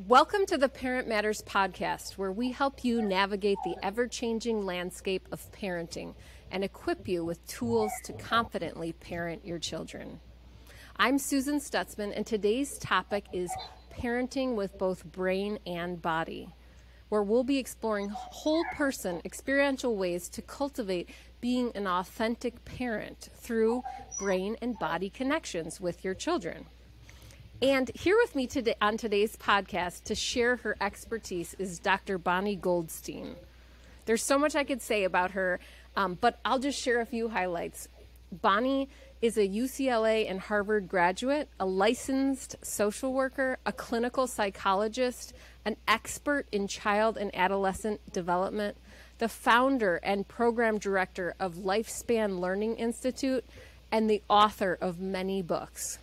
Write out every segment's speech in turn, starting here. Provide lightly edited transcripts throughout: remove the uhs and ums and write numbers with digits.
Welcome to the Parent Matters podcast, where we help you navigate the ever-changing landscape of parenting and equip you with tools to confidently parent your children. I'm Susan Stutzman, and today's topic is parenting with both brain and body, where we'll be exploring whole person experiential ways to cultivate being an authentic parent through brain and body connections with your children. And here with me today on today's podcast to share her expertise is Dr. Bonnie Goldstein. There's so much I could say about her, but I'll just share a few highlights. Bonnie is a UCLA and Harvard graduate, a licensed social worker, a clinical psychologist, an expert in child and adolescent development, the founder and program director of Lifespan Learning Institute, and the author of many books.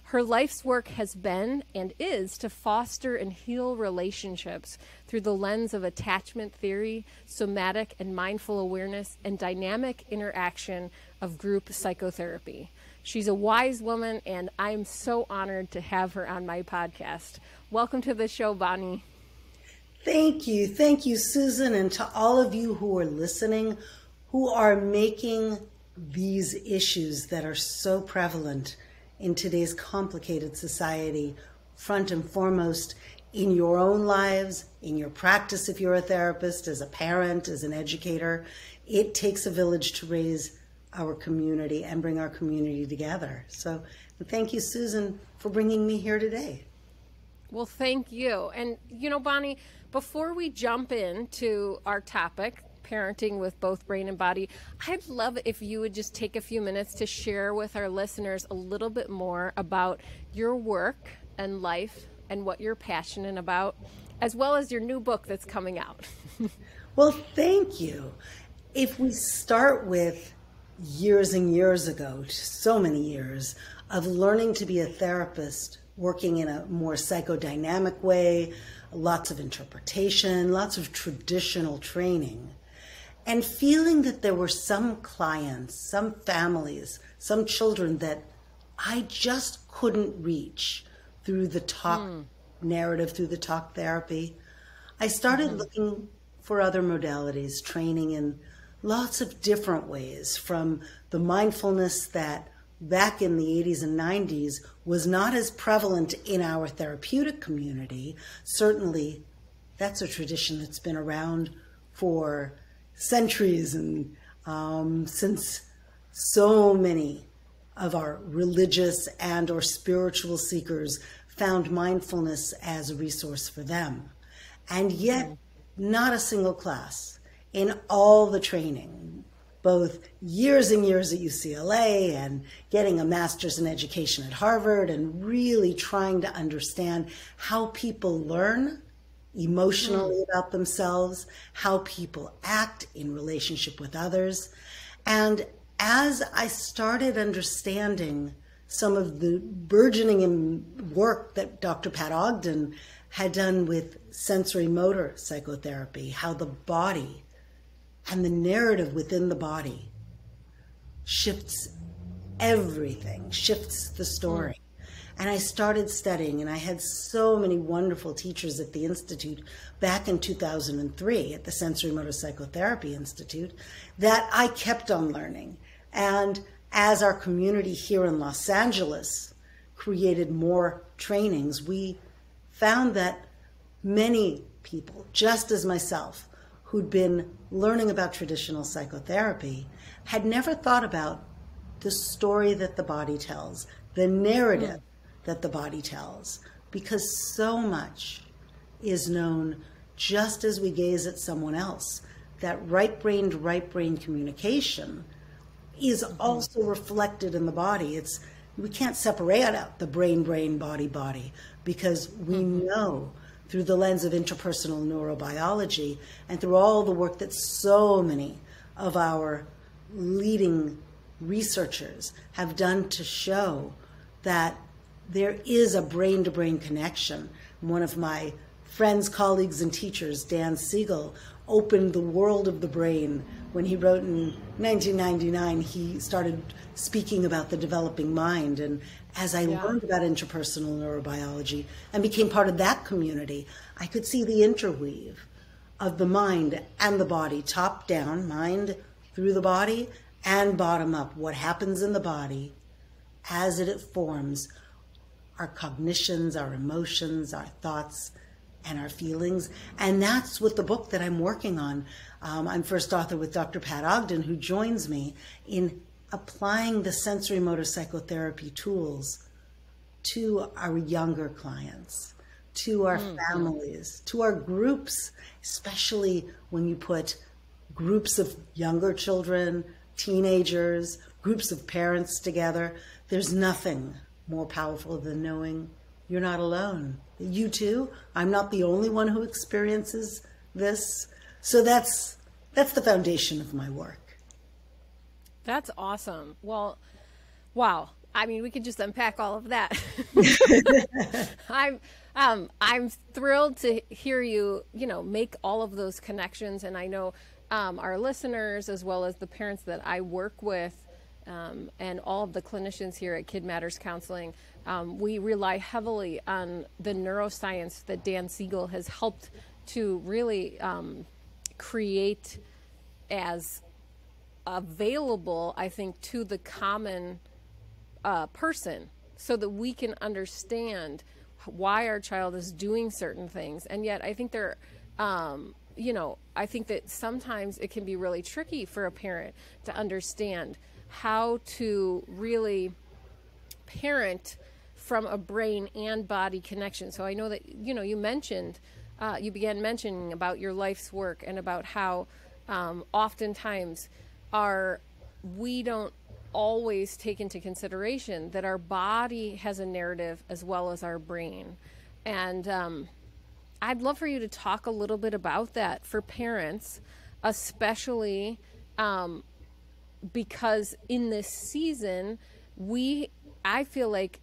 Her life's work has been and is to foster and heal relationships through the lens of attachment theory, somatic and mindful awareness, and dynamic interaction of group psychotherapy. She's a wise woman, and I'm so honored to have her on my podcast. Welcome to the show, Bonnie. Thank you. Thank you, Susan, and to all of you who are listening, who are making these issues that are so prevalent in today's complicated society front and foremost in your own lives, in your practice if you're a therapist, as a parent, as an educator. It takes a village to raise our community and bring our community together. So thank you, Susan, for bringing me here today. Well, thank you. And, Bonnie, before we jump into our topic, parenting with both brain and body, I'd love if you would just take a few minutes to share with our listeners a little bit more about your work and life and what you're passionate about, as well as your new book that's coming out. Well, thank you. If we start with years and years ago, so many years, of learning to be a therapist, working in a more psychodynamic way, lots of interpretation, lots of traditional training, and feeling that there were some clients, some families, some children that I just couldn't reach through the talk narrative, through the talk therapy, I started looking for other modalities, training in lots of different ways, from the mindfulness that back in the 80s and 90s was not as prevalent in our therapeutic community. Certainly, that's a tradition that's been around for centuries, and since so many of our religious and or spiritual seekers found mindfulness as a resource for them. And yet, not a single class in all the training, both years and years at UCLA and getting a master's in education at Harvard and really trying to understand how people learn emotionally about themselves, how people act in relationship with others. And as I started understanding some of the burgeoning work that Dr. Pat Ogden had done with sensory motor psychotherapy, how the body and the narrative within the body shifts everything, shifts the story. And I started studying, and I had so many wonderful teachers at the Institute back in 2003 at the Sensory Motor Psychotherapy Institute that I kept on learning. And as our community here in Los Angeles created more trainings, we found that many people, just as myself, who'd been learning about traditional psychotherapy, had never thought about the story that the body tells, the narrative that the body tells, because so much is known just as we gaze at someone else. That right brain to right brain communication is also reflected in the body. We can't separate out the brain, body, because we know through the lens of interpersonal neurobiology and through all the work that so many of our leading researchers have done to show that there is a brain-to-brain connection. One of my friends, colleagues, and teachers, Dan Siegel, opened the world of the brain when he wrote in 1999, he started speaking about the developing mind. And as I learned about interpersonal neurobiology and became part of that community, I could see the interweave of the mind and the body, top down, mind through the body, and bottom up. What happens in the body as it forms our cognitions, our emotions, our thoughts, and our feelings. And that's what the book that I'm working on. I'm first author with Dr. Pat Ogden, who joins me in applying the sensory motor psychotherapy tools to our younger clients, to our families, to our groups, especially when you put groups of younger children, teenagers, groups of parents together. There's nothing more powerful than knowing you're not alone. You too. I'm not the only one who experiences this. So that's the foundation of my work. That's awesome. Well, wow. I mean, we could just unpack all of that. I'm thrilled to hear you, make all of those connections. And I know our listeners, as well as the parents that I work with, and all of the clinicians here at Kid Matters Counseling, we rely heavily on the neuroscience that Dan Siegel has helped to really create as available, I think, to the common person, so that we can understand why our child is doing certain things. And yet I think I think that sometimes it can be really tricky for a parent to understand how to really parent from a brain and body connection. So I know that, you mentioned, you began mentioning about your life's work and about how oftentimes we don't always take into consideration that our body has a narrative as well as our brain. And I'd love for you to talk a little bit about that for parents, especially because in this season, I feel like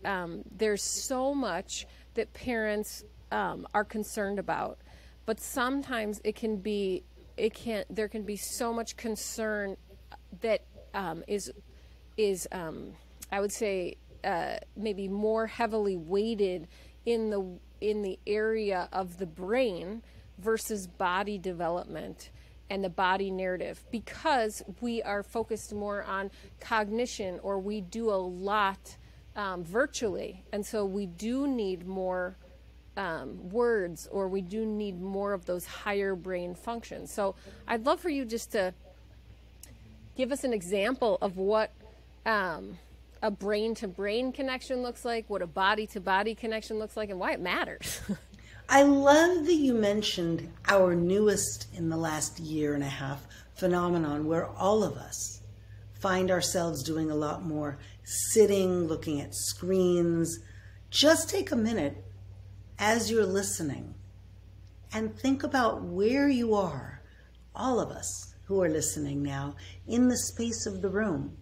there's so much that parents are concerned about, but sometimes there can be so much concern that is I would say maybe more heavily weighted in the area of the brain versus body development and the body narrative, because we are focused more on cognition, or we do a lot virtually, and so we do need more words, or we do need more of those higher brain functions. So I'd love for you just to give us an example of what a brain-to-brain connection looks like, what a body-to-body connection looks like, and why it matters. I love that you mentioned our newest in the last year and a half phenomenon, where all of us find ourselves doing a lot more sitting, looking at screens. Just take a minute as you're listening and think about where you are, all of us who are listening now, in the space of the room.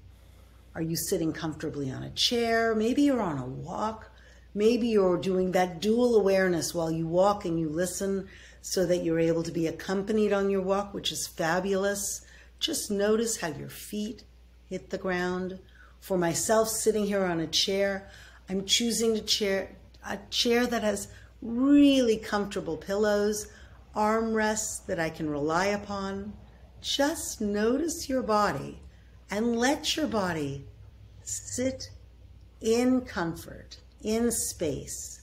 Are you sitting comfortably on a chair? Maybe you're on a walk. Maybe you're doing that dual awareness while you walk and you listen, so that you're able to be accompanied on your walk, which is fabulous. Just notice how your feet hit the ground. For myself, sitting here on a chair, I'm choosing a chair that has really comfortable pillows, armrests that I can rely upon. Just notice your body and let your body sit in comfort, in space.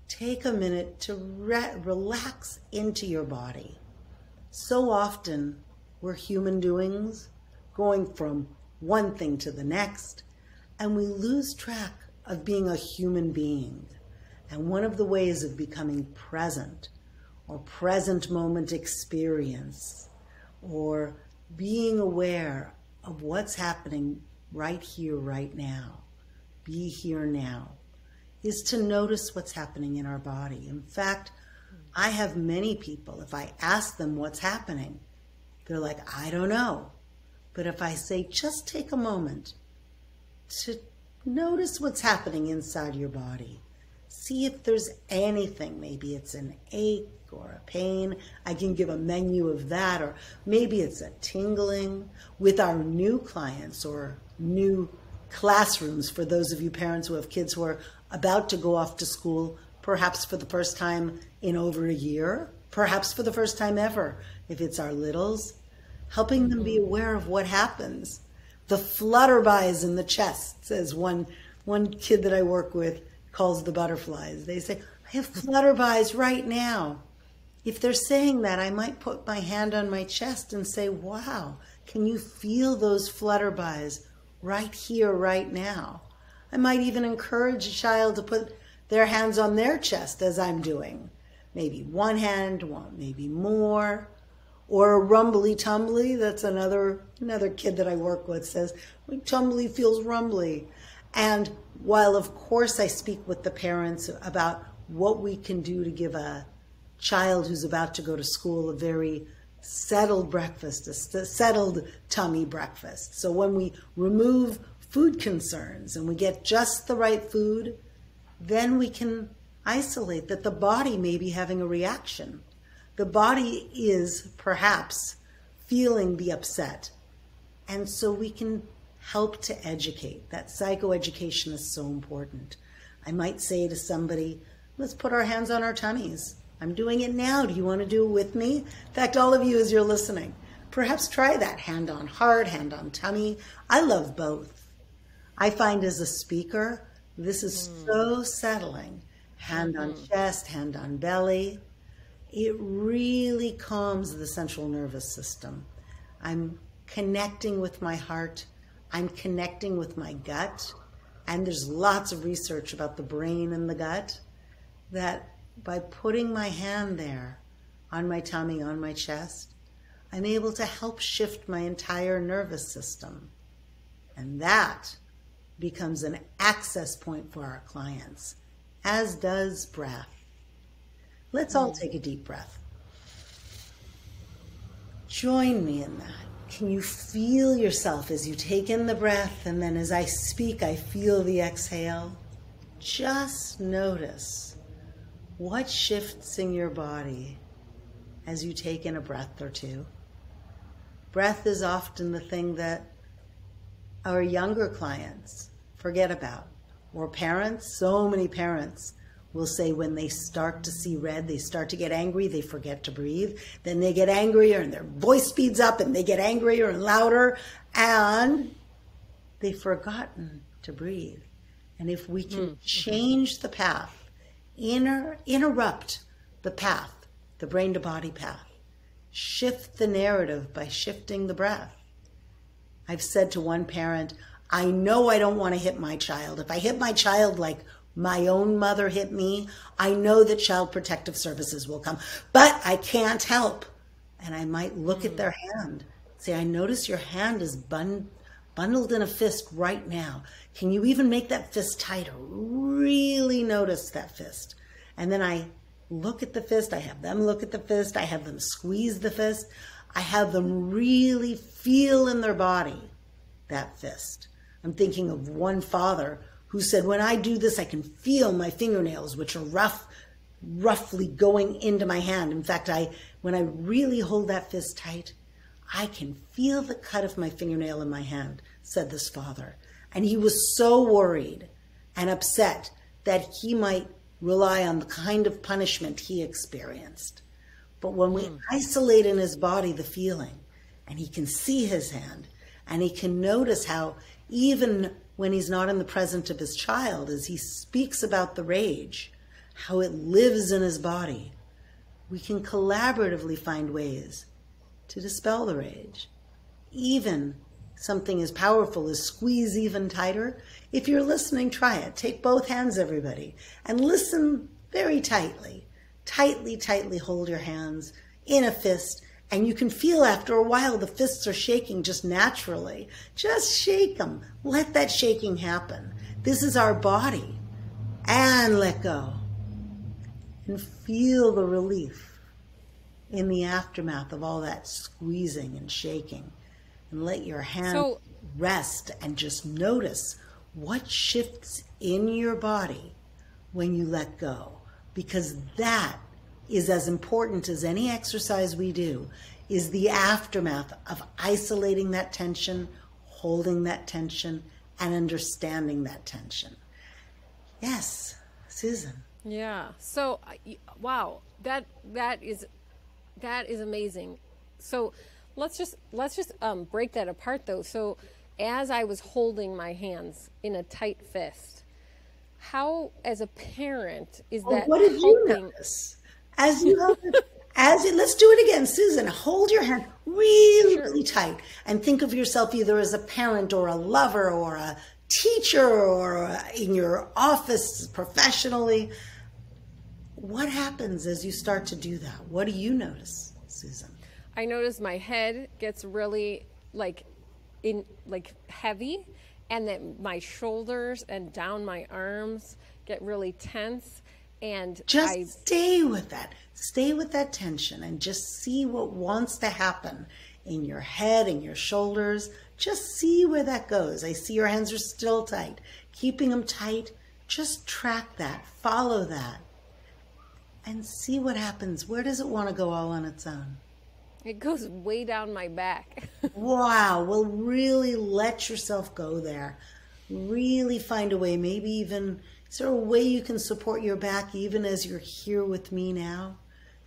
Take a minute to relax into your body. So often we're human doings, going from one thing to the next, and we lose track of being a human being. And one of the ways of becoming present, or present moment experience, or being aware of what's happening right here, right now, be here now, is to notice what's happening in our body. In fact, I have many people, if I ask them what's happening, they're like, I don't know. But if I say, just take a moment to notice what's happening inside your body, See if there's anything. Maybe it's an ache or a pain. I can give a menu of that. Or maybe it's a tingling. With our new clients or new classrooms, for those of you parents who have kids who are about to go off to school, perhaps for the first time in over a year, perhaps for the first time ever, if it's our littles, helping them be aware of what happens. The flutterbys in the chest, says one kid that I work with, calls the butterflies. They say, I have flutterbys right now. If they're saying that, I might put my hand on my chest and say, wow, can you feel those flutterbys right here, right now? I might even encourage a child to put their hands on their chest as I'm doing. Maybe one hand, maybe more. Or a rumbly tumbly, that's another kid that I work with says, my tumbly feels rumbly. And while of course I speak with the parents about what we can do to give a child who's about to go to school a very settled breakfast, a settled tummy breakfast. So when we remove food concerns and we get just the right food, then we can isolate that the body may be having a reaction. The body is perhaps feeling the upset. And so we can help to educate. That psychoeducation is so important. I might say to somebody, let's put our hands on our tummies. I'm doing it now. Do you want to do it with me? In fact, all of you as you're listening, perhaps try that. Hand on heart, hand on tummy. I love both. I find as a speaker, this is so settling. Hand on chest, hand on belly. It really calms the central nervous system. I'm connecting with my heart. I'm connecting with my gut. And there's lots of research about the brain and the gut, that by putting my hand there on my tummy, on my chest, I'm able to help shift my entire nervous system. And that becomes an access point for our clients, as does breath. Let's all take a deep breath. Join me in that. Can you feel yourself as you take in the breath, and then as I speak, I feel the exhale? Just notice what shifts in your body as you take in a breath or two. Breath is often the thing that our younger clients forget about. Or parents, so many parents will say when they start to see red, they start to get angry, they forget to breathe. Then they get angrier and their voice speeds up and they get angrier and louder, and they've forgotten to breathe. And if we can change the path, interrupt the path, the brain to body path, shift the narrative by shifting the breath. I've said to one parent, I know I don't want to hit my child. If I hit my child like my own mother hit me, I know that Child Protective Services will come, but I can't help. And I might look at their hand, say, I notice your hand is bundled in a fist right now. Can you even make that fist tighter? Really notice that fist. And then I look at the fist, I have them look at the fist, I have them squeeze the fist, I have them really feel in their body that fist. I'm thinking of one father who said, when I do this, I can feel my fingernails, which are roughly going into my hand. In fact, when I really hold that fist tight, I can feel the cut of my fingernail in my hand, said this father. And he was so worried and upset that he might rely on the kind of punishment he experienced. But when we isolate in his body the feeling, and he can see his hand, and he can notice how even when he's not in the presence of his child, as he speaks about the rage, how it lives in his body, we can collaboratively find ways to dispel the rage. Even something as powerful as squeeze even tighter. If you're listening, try it. Take both hands, everybody, and listen very tightly. Tightly hold your hands in a fist. And you can feel after a while the fists are shaking just naturally. Just shake them. Let that shaking happen. This is our body. And let go. And feel the relief in the aftermath of all that squeezing and shaking. And let your hands rest and just notice what shifts in your body when you let go, because that is as important as any exercise we do, is the aftermath of isolating that tension, holding that tension, and understanding that tension. Yes, Susan. Yeah. So, wow, that is amazing. So, let's just break that apart though. So, as I was holding my hands in a tight fist, how, as a parent, is that what did you helping? notice? As you held it, let's do it again, Susan. Hold your hand really, Sure. really tight and think of yourself either as a parent or a lover or a teacher or in your office professionally. What happens as you start to do that? What do you notice, Susan? I notice my head gets really heavy, and that my shoulders and down my arms get really tense, and Just stay with that. Stay with that tension and just see what wants to happen in your head and your shoulders. Just see where that goes. I see your hands are still tight. Keeping them tight, just track that, follow that, and see what happens. Where does it want to go all on its own? it goes way down my back. Wow. Well, really let yourself go there. Really find a way. Maybe even, is there a way you can support your back even as you're here with me now?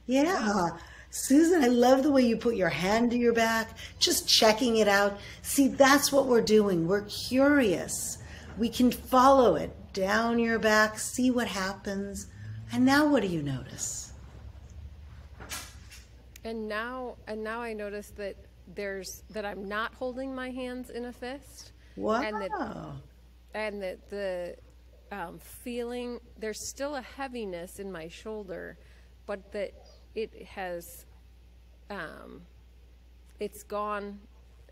Yeah. Susan, I love the way you put your hand to your back, just checking it out. See, that's what we're doing. We're curious. We can follow it down your back, see what happens. And now what do you notice? And now I notice that I'm not holding my hands in a fist. Wow. And that the feeling, there's still a heaviness in my shoulder, but that it has, it's gone,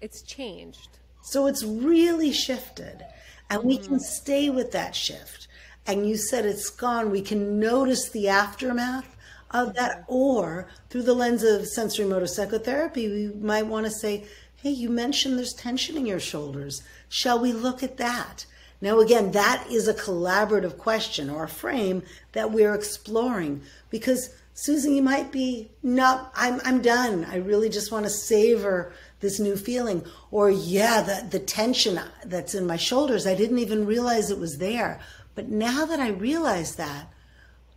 it's changed. So it's really shifted, and we can stay with that shift. And you said it's gone. We can notice the aftermath of that, or through the lens of sensory motor psychotherapy, we might want to say, hey, you mentioned there's tension in your shoulders. Shall we look at that? Now, again, that is a collaborative question or a frame that we're exploring, because Susan, you might be, no, I'm done. I really just want to savor this new feeling. Or, yeah, the tension that's in my shoulders, I didn't even realize it was there. But now that I realize that,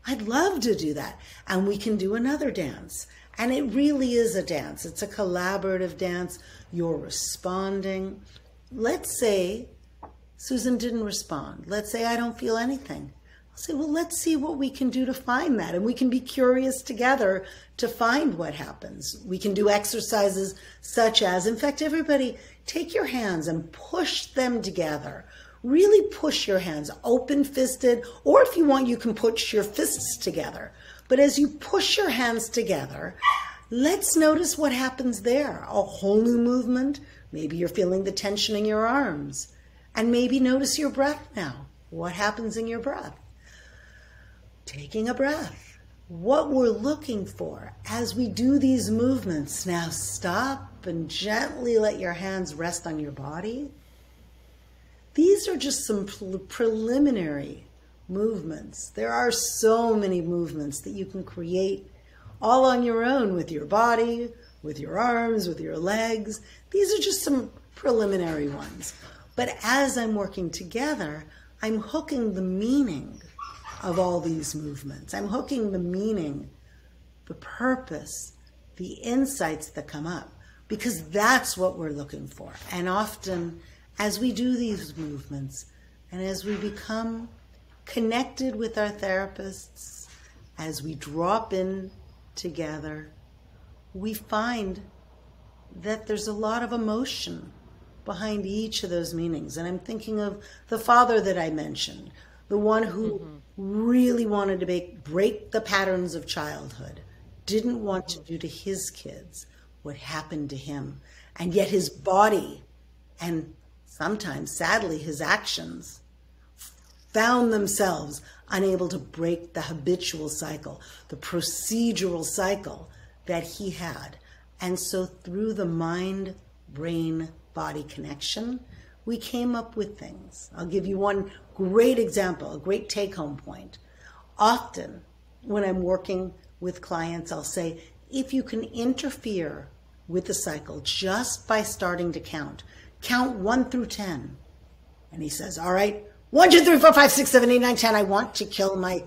I'd love to do that. And we can do another dance. And it really is a dance. It's a collaborative dance. You're responding. Let's say Susan didn't respond. Let's say I don't feel anything. I'll say, well, let's see what we can do to find that. And we can be curious together to find what happens. We can do exercises such as, in fact, everybody, take your hands and push them together. Really push your hands, open-fisted, or if you want, you can push your fists together. But as you push your hands together, let's notice what happens there. A whole new movement. Maybe you're feeling the tension in your arms. And maybe notice your breath now. What happens in your breath? Taking a breath. What we're looking for as we do these movements. Now stop and gently let your hands rest on your body. These are just some preliminary movements. There are so many movements that you can create all on your own with your body, with your arms, with your legs. These are just some preliminary ones. But as I'm working together, I'm hooking the meaning of all these movements. I'm hooking the meaning, the purpose, the insights that come up, because that's what we're looking for. And often, as we do these movements, and as we become connected with our therapists, as we drop in together, we find that there's a lot of emotion behind each of those meanings. And I'm thinking of the father that I mentioned, the one who really wanted to break the patterns of childhood, didn't want to do to his kids what happened to him. And yet his body, and sometimes, sadly, his actions, found themselves unable to break the habitual cycle, the procedural cycle that he had. And so through the mind-brain-body connection, we came up with things. I'll give you one great example, a great take-home point. Often, when I'm working with clients, I'll say, if you can interfere with the cycle just by starting to count 1 through 10. And he says, all right, 1, 2, 3, 4, 5, 6, 7, 8, 9, 10. I want to kill my...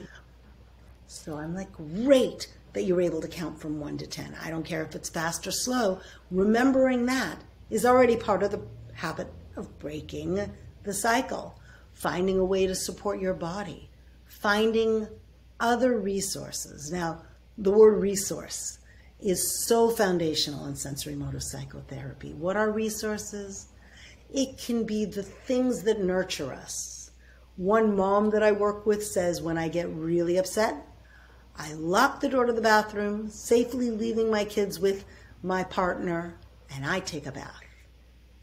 So I'm like, great that you're able to count from 1 to 10. I don't care if it's fast or slow. Remembering that is already part of the habit of breaking the cycle. Finding a way to support your body. Finding other resources. Now, the word resource is so foundational in sensory motor psychotherapy. What are resources? It can be the things that nurture us. One mom that I work with says, when I get really upset, I lock the door to the bathroom, safely leaving my kids with my partner, and I take a bath.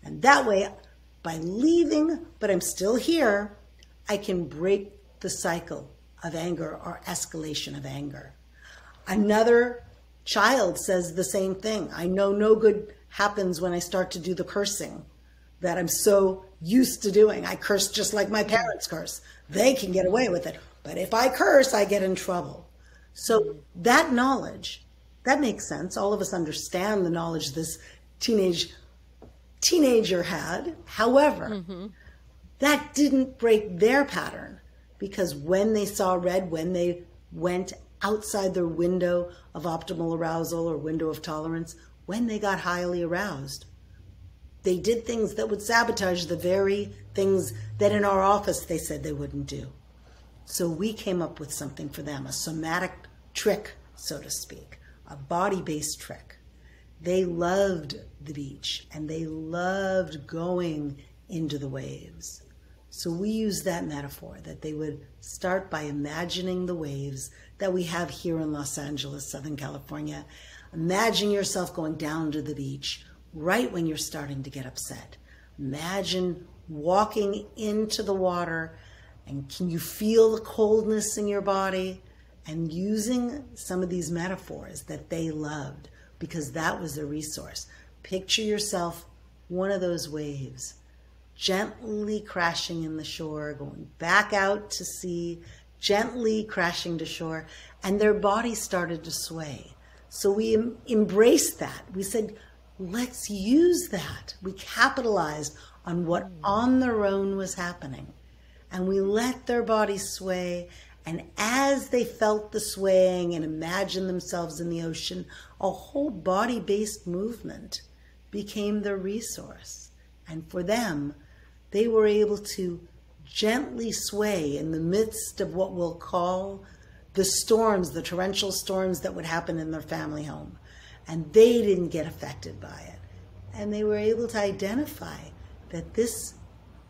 And that way, by leaving, but I'm still here, I can break the cycle of anger or escalation of anger. Another child says the same thing. I know no good happens when I start to do the cursing that I'm so used to doing. I curse just like my parents curse. They can get away with it. But if I curse, I get in trouble. So that knowledge, that makes sense. All of us understand the knowledge this teenager had. However, that didn't break their pattern, because when they saw red, when they went outside their window of optimal arousal or window of tolerance, when they got highly aroused, they did things that would sabotage the very things that in our office they said they wouldn't do. So we came up with something for them, a somatic trick, so to speak, a body-based trick. They loved the beach and they loved going into the waves. So we use that metaphor, that they would start by imagining the waves that we have here in Los Angeles, Southern California. Imagine yourself going down to the beach right when you're starting to get upset. Imagine walking into the water, and can you feel the coldness in your body? And using some of these metaphors that they loved, because that was their resource. Picture yourself one of those waves, gently crashing in the shore, going back out to sea, gently crashing to shore, and their body started to sway. So we embraced that. We said, let's use that. We capitalized on what on their own was happening. And we let their bodies sway. And as they felt the swaying and imagined themselves in the ocean, a whole body-based movement became their resource. And for them, they were able to gently sway in the midst of what we'll call the storms, the torrential storms that would happen in their family home. And they didn't get affected by it. And they were able to identify that this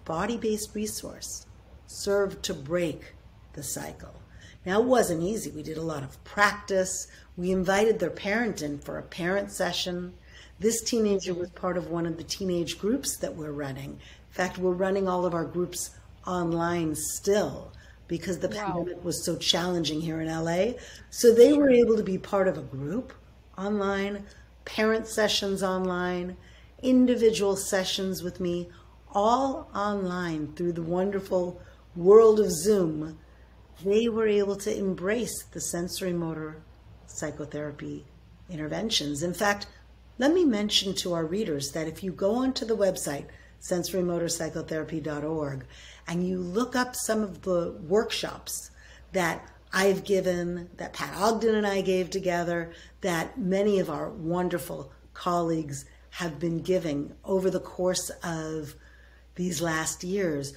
body-based resource served to break the cycle. Now, it wasn't easy. We did a lot of practice. We invited their parent in for a parent session. This teenager was part of one of the teenage groups that we're running. In fact, we're running all of our groups online still because the pandemic was so challenging here in LA. So they were able to be part of a group online, parent sessions online, individual sessions with me, all online through the wonderful world of Zoom. They were able to embrace the sensory motor psychotherapy interventions. In fact, let me mention to our readers that if you go onto the website, sensorymotorpsychotherapy.org, and you look up some of the workshops that I've given, that Pat Ogden and I gave together, that many of our wonderful colleagues have been giving over the course of these last years,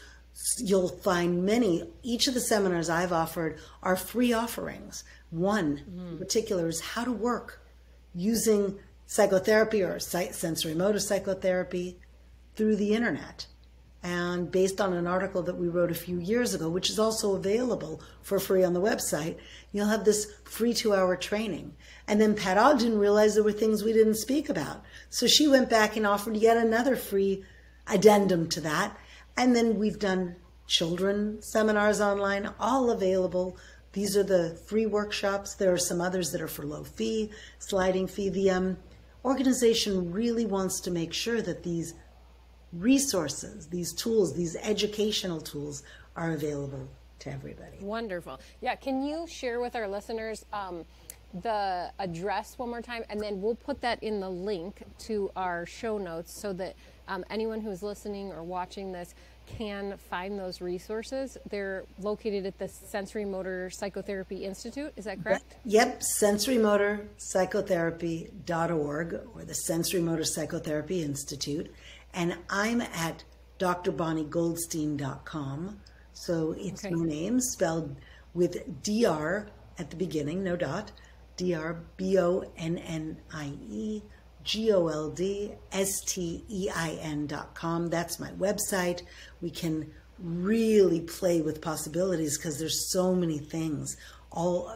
you'll find many. Each of the seminars I've offered are free offerings. One in particular is how to work using psychotherapy or sensory motor psychotherapy through the internet. And based on an article that we wrote a few years ago, which is also available for free on the website, you'll have this free 2-hour training. And then Pat Ogden realized there were things we didn't speak about. So she went back and offered yet another free addendum to that. And then we've done children seminars online, all available. These are the free workshops. There are some others that are for low fee, sliding fee. The organization really wants to make sure that these resources, these tools, these educational tools are available to everybody. Wonderful. Yeah, can you share with our listeners the address one more time, and then we'll put that in the link to our show notes so that anyone who's listening or watching this can find those resources. They're located at the Sensory Motor Psychotherapy Institute. Is that correct? Yep, sensorymotorpsychotherapy.org, or the Sensory Motor Psychotherapy Institute. And I'm at drbonniegoldstein.com. So it's my name spelled with DR at the beginning, no dot, drbonniegoldstein.com. That's my website. We can really play with possibilities because there's so many things,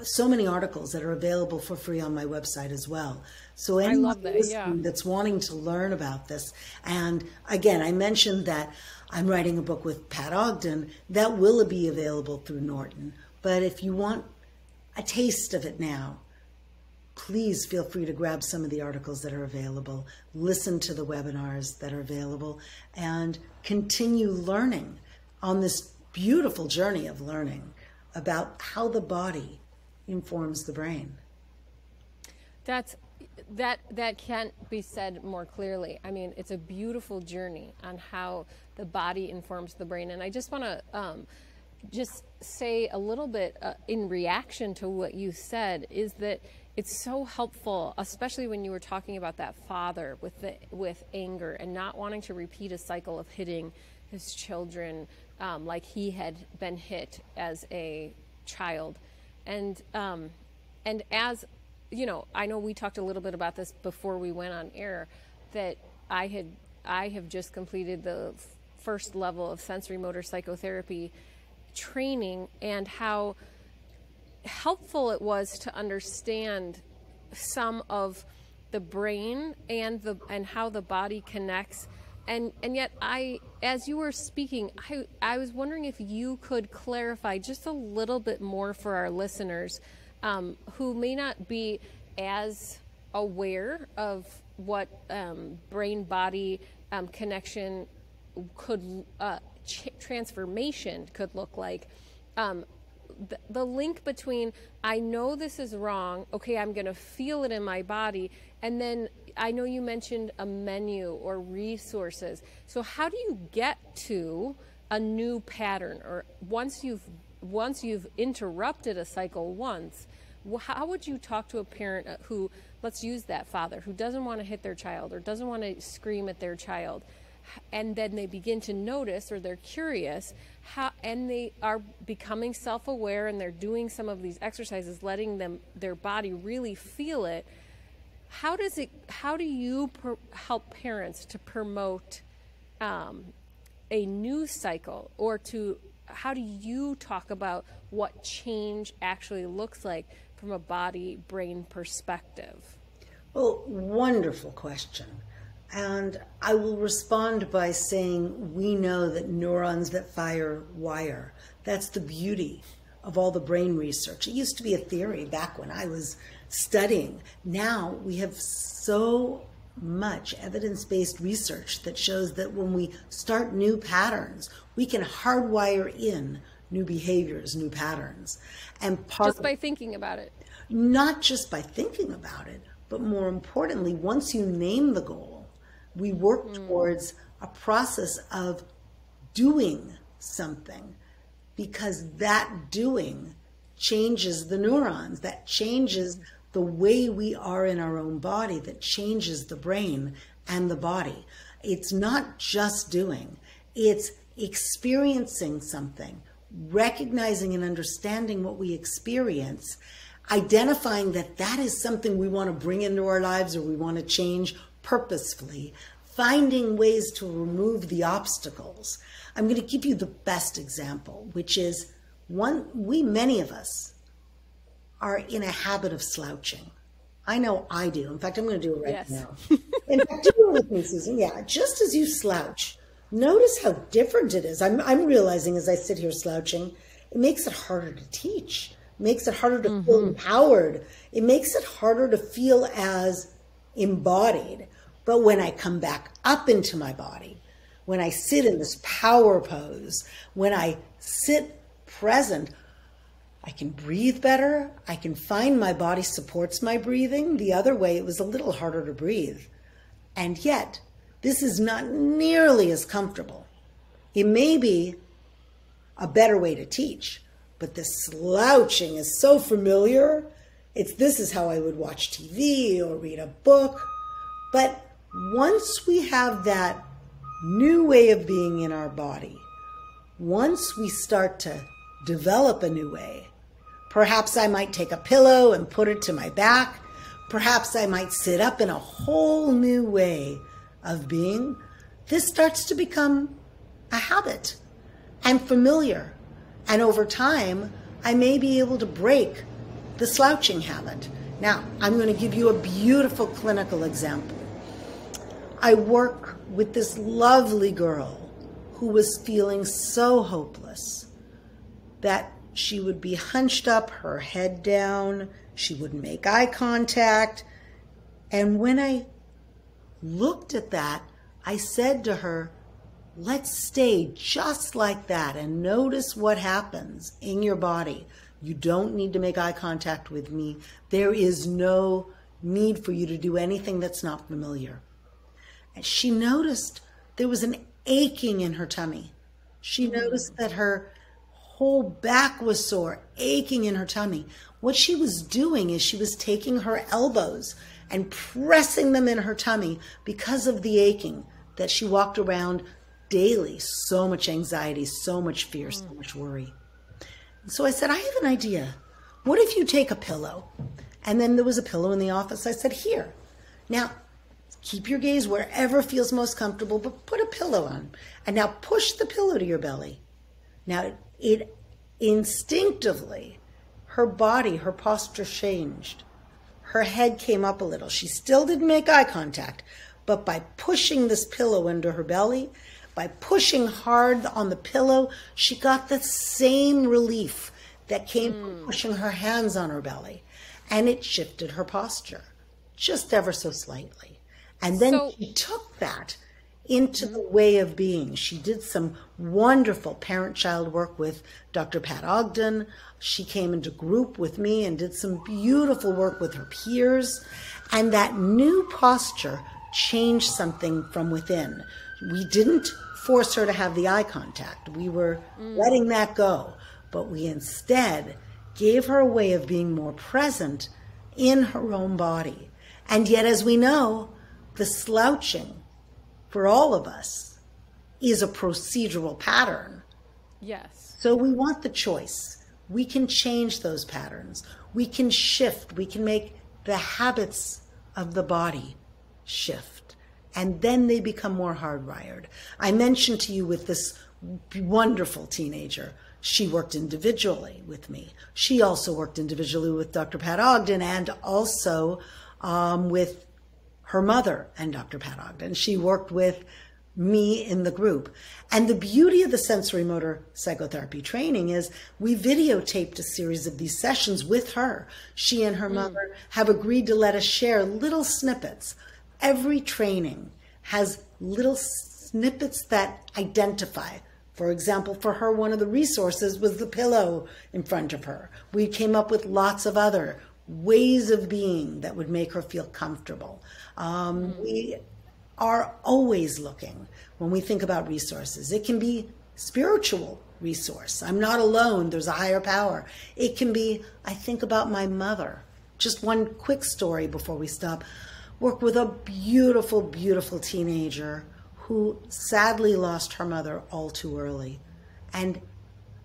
so many articles that are available for free on my website as well. So anyone that's wanting to learn about this, and again, I mentioned that I'm writing a book with Pat Ogden that will be available through Norton. But if you want a taste of it now, please feel free to grab some of the articles that are available, listen to the webinars that are available, and continue learning on this beautiful journey of learning about how the body informs the brain. That can't be said more clearly. I mean, it's a beautiful journey on how the body informs the brain. And I just want to just say a little bit in reaction to what you said, is that it's so helpful, especially when you were talking about that father with anger and not wanting to repeat a cycle of hitting his children like he had been hit as a child. And as you know, I know we talked a little bit about this before we went on air, that I have just completed the first level of sensory motor psychotherapy training, and how helpful it was to understand some of the brain and how the body connects. And yet as you were speaking, I was wondering if you could clarify just a little bit more for our listeners who may not be as aware of what brain-body connection could, transformation could look like. The link between, I know this is wrong, okay, I'm going to feel it in my body, and then I know you mentioned a menu or resources. So how do you get to a new pattern? Or once you've interrupted a cycle once, how would you talk to a parent who, let's use that father, who doesn't want to hit their child or doesn't want to scream at their child, and then they begin to notice, or they're curious, and they are becoming self-aware, and they're doing some of these exercises, letting their body really feel it. How do you help parents to promote a new cycle, or how do you talk about what change actually looks like from a body-brain perspective? Well, wonderful question. And I will respond by saying we know that neurons that fire wire. That's the beauty of all the brain research. It used to be a theory back when I was studying. Now we have so much evidence-based research that shows that when we start new patterns, we can hardwire in new behaviors, new patterns. And just by thinking about it. Not just by thinking about it, but more importantly, once you name the goal, we work towards a process of doing something, because that doing changes the neurons, that changes the way we are in our own body, that changes the brain and the body. It's not just doing, it's experiencing something, recognizing and understanding what we experience, identifying that that is something we want to bring into our lives or we want to change purposefully, finding ways to remove the obstacles. I'm going to give you the best example, which is many of us are in a habit of slouching. I know I do. In fact, I'm going to do it right now. In fact, do it with me, Susan. Yeah, just as you slouch, notice how different it is. I'm realizing as I sit here slouching, it makes it harder to teach. It makes it harder to feel empowered. It makes it harder to feel as embodied. But when I come back up into my body, when I sit in this power pose, when I sit present, I can breathe better. I can find my body supports my breathing. The other way, it was a little harder to breathe. And yet, this is not nearly as comfortable. It may be a better way to teach, but the slouching is so familiar. This is how I would watch TV or read a book. But once we have that new way of being in our body, once we start to develop a new way, perhaps I might take a pillow and put it to my back. Perhaps I might sit up in a whole new way of being. This starts to become a habit and familiar. And over time, I may be able to break the slouching habit. Now, I'm going to give you a beautiful clinical example. I work with this lovely girl who was feeling so hopeless that she would be hunched up, her head down, she wouldn't make eye contact. And when I looked at that, I said to her, let's stay just like that and notice what happens in your body. You don't need to make eye contact with me. There is no need for you to do anything that's not familiar. And she noticed there was an aching in her tummy. She noticed that her whole back was sore, aching in her tummy. What she was doing is she was taking her elbows and pressing them in her tummy because of the aching that she walked around daily. So much anxiety, so much fear, so much worry. And so I said, I have an idea. What if you take a pillow? And then there was a pillow in the office. I said, here. Now, keep your gaze wherever feels most comfortable, but put a pillow on. And now push the pillow to your belly. Now, it instinctively, her body, her posture changed. Her head came up a little. She still didn't make eye contact, but by pushing this pillow into her belly, by pushing hard on the pillow, she got the same relief that came from pushing her hands on her belly. And it shifted her posture, just ever so slightly. And then she took that into the way of being. She did some wonderful parent-child work with Dr. Pat Ogden. She came into group with me and did some beautiful work with her peers. And that new posture changed something from within. We didn't force her to have the eye contact. We were letting that go. But we instead gave her a way of being more present in her own body. And yet, as we know, the slouching for all of us is a procedural pattern. Yes. So we want the choice. We can change those patterns. We can shift. We can make the habits of the body shift. And then they become more hardwired. I mentioned to you with this wonderful teenager, she worked individually with me. She also worked individually with Dr. Pat Ogden and also with her mother and Dr. Pat Ogden. She worked with me in the group. And the beauty of the sensory motor psychotherapy training is we videotaped a series of these sessions with her. She and her mother have agreed to let us share little snippets. Every training has little snippets that identify. For example, for her, one of the resources was the pillow in front of her. We came up with lots of other ways of being that would make her feel comfortable. We are always looking when we think about resources. It can be spiritual resource. I'm not alone. There's a higher power. It can be, I think about my mother. Just one quick story before we stop. Work with a beautiful, beautiful teenager who sadly lost her mother all too early. And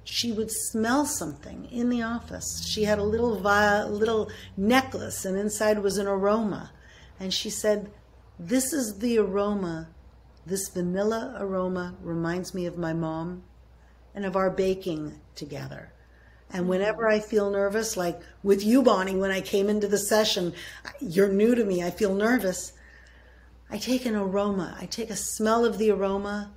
she would smell something in the office. She had a little necklace, and inside was an aroma. And she said, this is the aroma, this vanilla aroma reminds me of my mom and of our baking together. And whenever I feel nervous, like with you, Bonnie, when I came into the session, you're new to me, I feel nervous. I take an aroma, I take a smell of the aroma,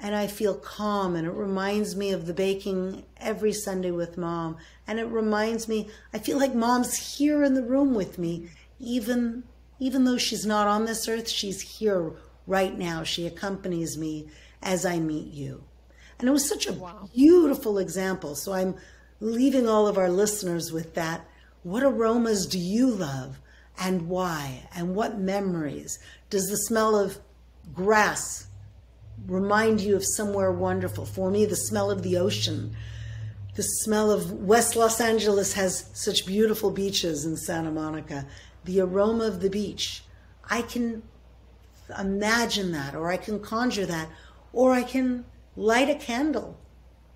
and I feel calm, and it reminds me of the baking every Sunday with Mom. And it reminds me, I feel like Mom's here in the room with me, even though she's not on this earth, she's here right now. She accompanies me as I meet you. And it was such a Wow. beautiful example. So I'm leaving all of our listeners with that. What aromas do you love, and why? And what memories? Does the smell of grass remind you of somewhere wonderful? For me, the smell of the ocean. The smell of West Los Angeles has such beautiful beaches in Santa Monica. The aroma of the beach. I can imagine that, or I can conjure that, or I can light a candle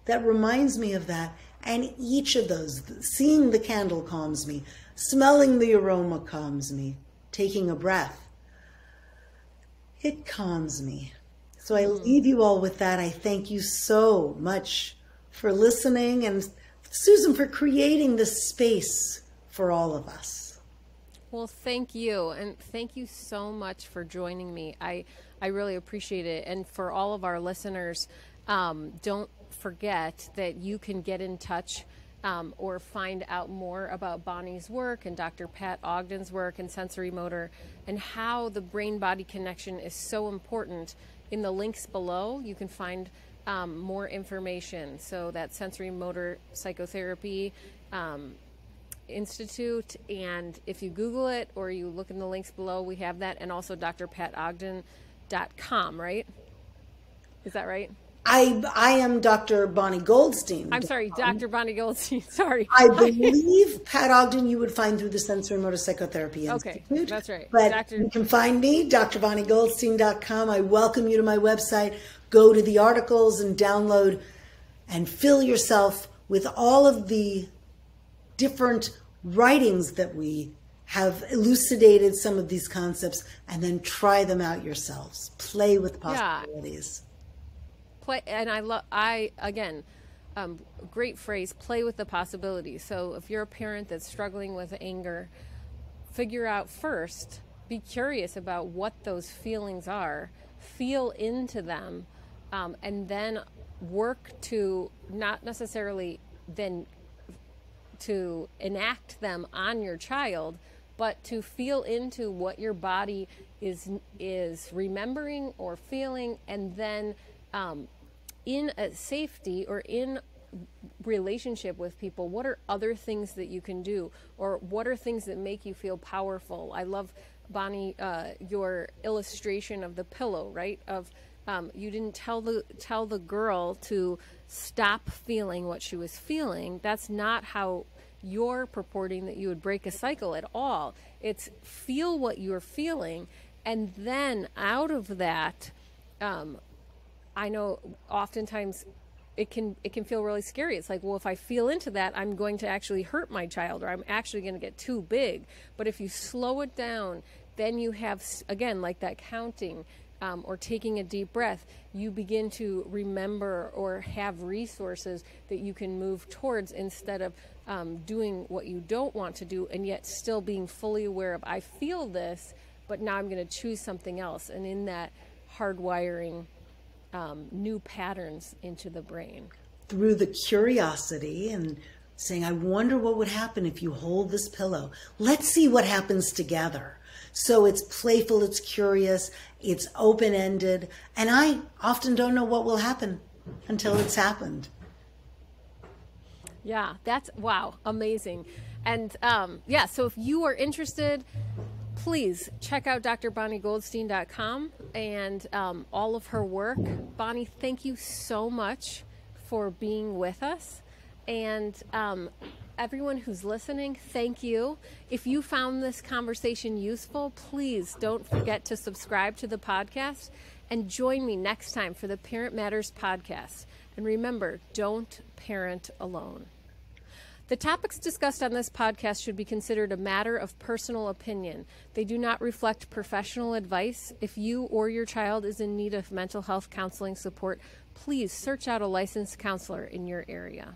that reminds me of that. And each of those, seeing the candle calms me, smelling the aroma calms me, taking a breath, it calms me. So I leave you all with that. I thank you so much for listening, and Susan, for creating this space for all of us. Well, thank you. And thank you so much for joining me. I really appreciate it. And for all of our listeners, don't forget that you can get in touch or find out more about Bonnie's work and Dr. Pat Ogden's work and sensory motor, and how the brain-body connection is so important. In the links below, you can find more information. So that Sensory Motor Psychotherapy Institute, and if you Google it or you look in the links below, we have that, and also drpatogden.com, right? Is that right? I am Dr. Bonnie Goldstein. I'm sorry, Dr. Bonnie Goldstein. Sorry. I believe Pat Ogden you would find through the Sensory Motor Psychotherapy Institute. Okay, that's right. But you can find me, drbonniegoldstein.com. I welcome you to my website. Go to the articles and download and fill yourself with all of the different writings that we have elucidated some of these concepts, and then try them out yourselves. Play with possibilities. Yeah. And again, great phrase, play with the possibilities. So if you're a parent that's struggling with anger, figure out first, be curious about what those feelings are, feel into them, and then work to not necessarily then to enact them on your child, but to feel into what your body is remembering or feeling, and then in a safety or in relationship with people, what are other things that you can do, or what are things that make you feel powerful? I love, Bonnie, your illustration of the pillow, right? Of you didn't tell the girl to stop feeling what she was feeling. That's not how you're purporting that you would break a cycle at all. It's feel what you're feeling, and then out of that, I know oftentimes it can feel really scary. It's like, well, if I feel into that, I'm going to actually hurt my child, or I'm actually going to get too big. But if you slow it down, then you have, again, like that counting or taking a deep breath, you begin to remember or have resources that you can move towards, instead of doing what you don't want to do, and yet still being fully aware of, I feel this, but now I'm going to choose something else. And in that, hardwiring new patterns into the brain. Through the curiosity and saying, I wonder what would happen if you hold this pillow. Let's see what happens together. So it's playful, it's curious, it's open-ended, and I often don't know what will happen until it's happened. Yeah, that's, wow, amazing. And so if you are interested, please check out drbonniegoldstein.com and all of her work. Bonnie, thank you so much for being with us. And everyone who's listening, thank you. If you found this conversation useful, please don't forget to subscribe to the podcast and join me next time for the Parent Matters podcast. And remember, don't parent alone. The topics discussed on this podcast should be considered a matter of personal opinion. They do not reflect professional advice. If you or your child is in need of mental health counseling support, please search out a licensed counselor in your area.